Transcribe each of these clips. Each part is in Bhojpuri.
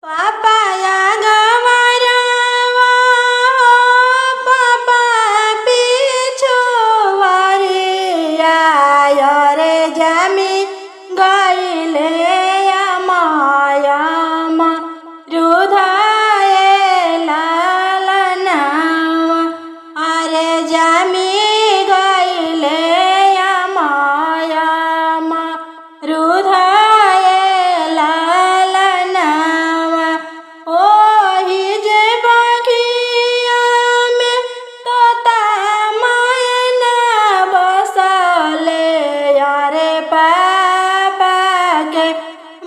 पापाया गवारावा पापा पीछू वरिया रे जामी गईले मायाम रुधाए लालनावा अरे जामी गईले मायाम रुधाए लालनावा ओही जे बगिया में तोता मैना बसले अरे पापा के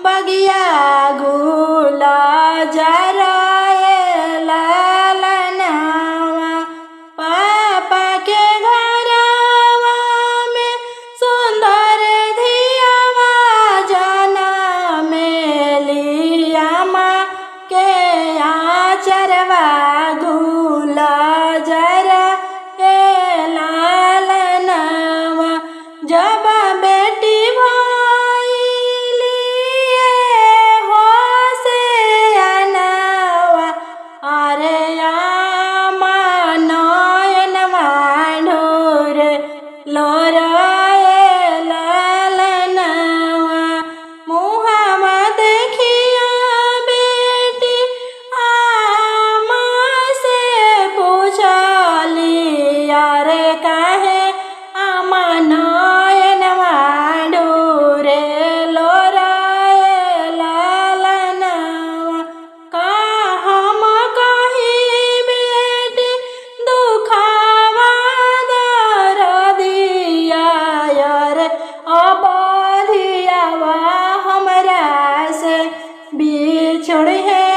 बगिया गुला जराए लालनावा पापा के घरवा में सुंदर धियावा जनमेलिया माँ के आचरवा गुला जरा ए लालनावा जब बेटी भइलिए हो से अनवा अरे आमा नयनवा ढोरे लोराए लालनावा मुहावा देखिया बेटी आमा से पूछली अरे काहे आमा नयनवा ढोरे लोराए लालनावा का हम कही बेटी दुखावा दरदिया रे अबधियावा हमरा से बिछड़ है